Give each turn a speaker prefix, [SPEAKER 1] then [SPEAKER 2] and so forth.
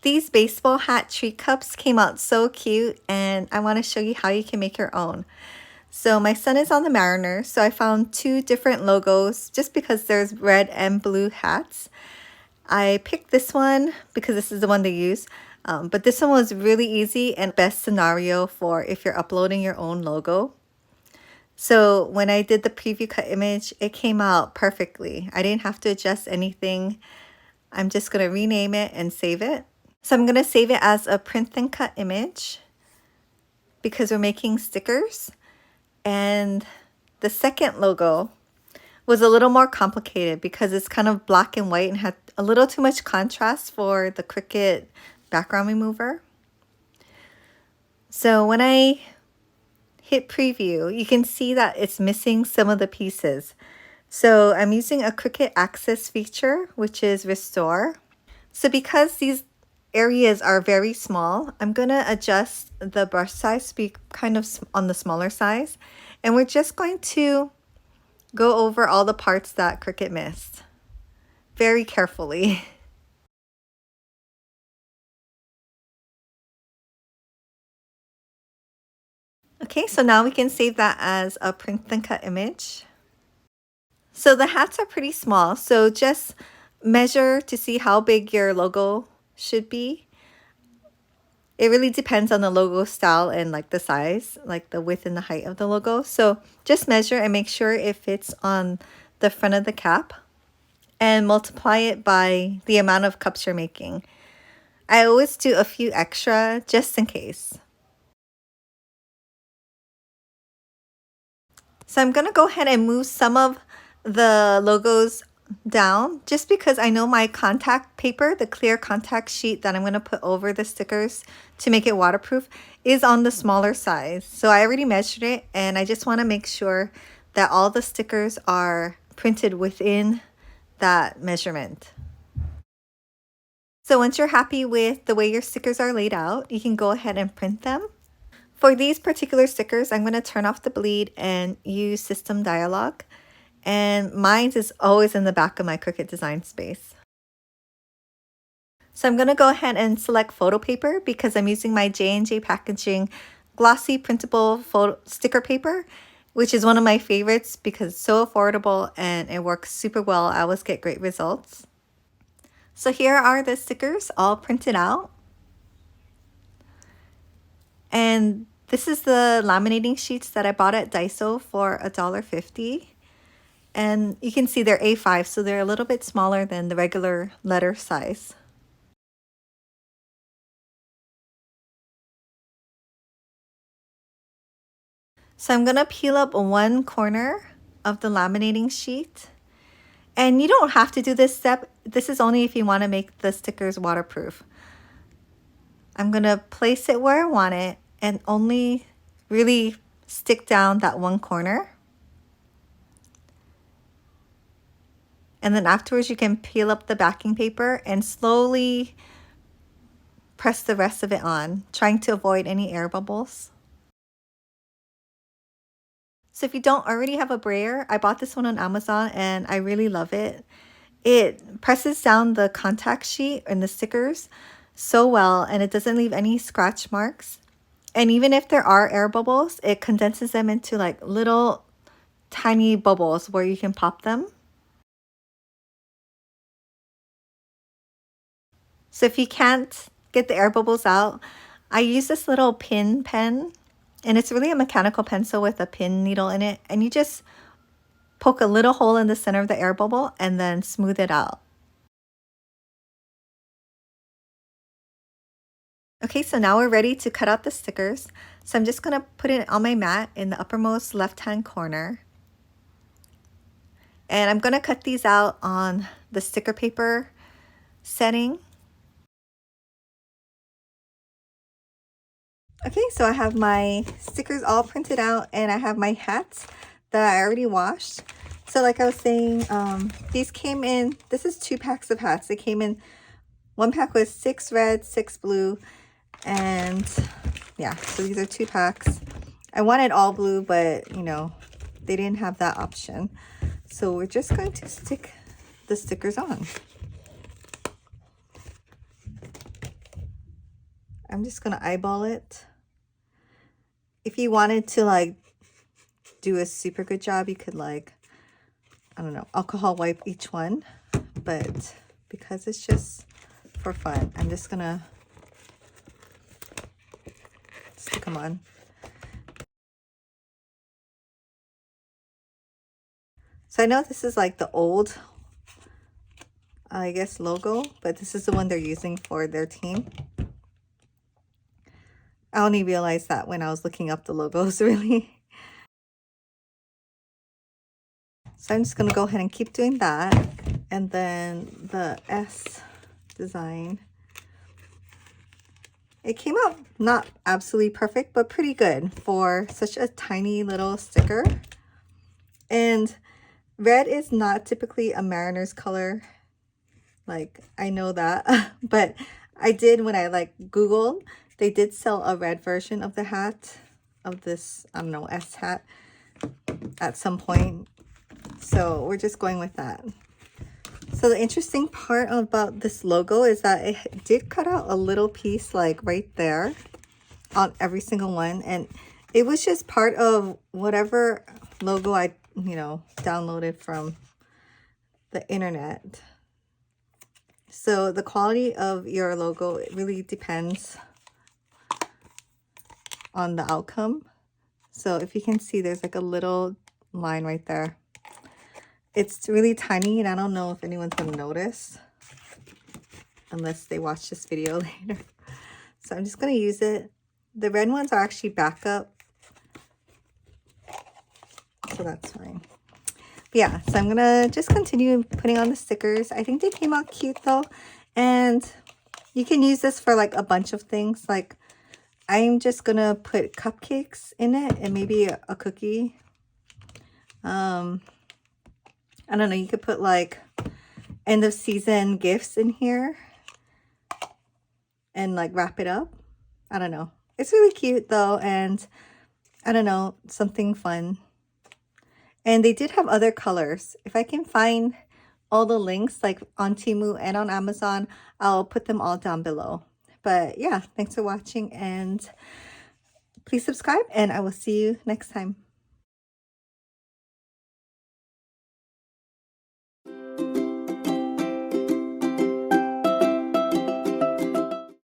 [SPEAKER 1] These baseball hat tree cups came out so cute, and I want to show you how you can make your own. So my son is on the Mariners, so I found two different logos just because there's red and blue hats. I picked this one because this is the one they use, but this one was really easy and best scenario for if you're uploading your own logo. So when I did the preview cut image, it came out perfectly. I didn't have to adjust anything. I'm just going to rename it and save it. So I'm going to save it as a print and cut image because we're making stickers. And the second logo was a little more complicated because it's kind of black and white and had a little too much contrast for the Cricut background remover. So when I hit preview, you can see that it's missing some of the pieces. So I'm using a Cricut Access feature, which is Restore. So because these areas are very small, I'm going to adjust the brush size to be kind of on the smaller size. And we're just going to go over all the parts that Cricut missed very carefully. Okay, so now we can save that as a print and cut image. So the hats are pretty small, so just measure to see how big your logo should be. It really depends on the logo style and like the size, like the width and the height of the logo. So just measure and make sure it fits on the front of the cap and multiply it by the amount of cups you're making. I always do a few extra just in case. So I'm going to go ahead and move some of the logos down just because I know my contact paper, the clear contact sheet that I'm going to put over the stickers to make it waterproof, is on the smaller size. So I already measured it and I just want to make sure that all the stickers are printed within that measurement. So once you're happy with the way your stickers are laid out, you can go ahead and print them. For these particular stickers, I'm going to turn off the bleed and use System Dialog. And mine is always in the back of my Cricut design space. So I'm going to go ahead and select photo paper because I'm using my J&J Packaging glossy printable photo sticker paper, which is one of my favorites because it's so affordable and it works super well. I always get great results. So here are the stickers all printed out. And this is the laminating sheets that I bought at Daiso for $1.50. And you can see they're A5, so they're a little bit smaller than the regular letter size. So I'm going to peel up one corner of the laminating sheet. And you don't have to do this step. This is only if you want to make the stickers waterproof. I'm going to place it where I want it and only really stick down that one corner. And then afterwards you can peel up the backing paper and slowly press the rest of it on, trying to avoid any air bubbles. So if you don't already have a brayer, I bought this one on Amazon and I really love it. It presses down the contact sheet and the stickers so well, and it doesn't leave any scratch marks. And even if there are air bubbles, it condenses them into like little tiny bubbles where you can pop them. So if you can't get the air bubbles out, I use this little pin pen, and it's really a mechanical pencil with a pin needle in it, and you just poke a little hole in the center of the air bubble and then smooth it out. Okay, so now we're ready to cut out the stickers. So I'm just going to put it on my mat in the uppermost left-hand corner. And I'm going to cut these out on the sticker paper setting. Okay, so I have my stickers all printed out and I have my hats that I already washed. So like I was saying, these came in, this is 2 packs of hats. They came in, one pack was 6 red, 6 blue, and yeah, so these are 2 packs. I wanted all blue, but you know, they didn't have that option. So we're just going to stick the stickers on. I'm just gonna eyeball it. If you wanted to like do a super good job, you could like, I don't know, alcohol wipe each one, but because it's just for fun, I'm just gonna stick them on. So I know this is like the old, I guess, logo, but this is the one they're using for their team. I only realized that when I was looking up the logos, really. So I'm just going to go ahead and keep doing that. And then the S design. It came out not absolutely perfect, but pretty good for such a tiny little sticker. And red is not typically a mariner's color. Like, I know that. But I did, when I like Googled, they did sell a red version of the hat, of this, I don't know, S hat at some point. So we're just going with that. So the interesting part about this logo is that it did cut out a little piece like right there on every single one. And it was just part of whatever logo I, downloaded from the internet. So the quality of your logo, it really depends on the outcome. So if you can see, there's like a little line right there. It's really tiny, and I don't know if anyone's going to notice unless they watch this video later. So I'm just going to use it. The red ones are actually backup, so that's fine. But yeah, so I'm going to just continue putting on the stickers. I think they came out cute though, and you can use this for like a bunch of things. Like, I'm just going to put cupcakes in it and maybe a cookie. I don't know, you could put like end of season gifts in here and like wrap it up. I don't know. It's really cute though, and I don't know, something fun. And they did have other colors. If I can find all the links like on Temu and on Amazon, I'll put them all down below. But yeah, thanks for watching, and please subscribe, and I will see you next time.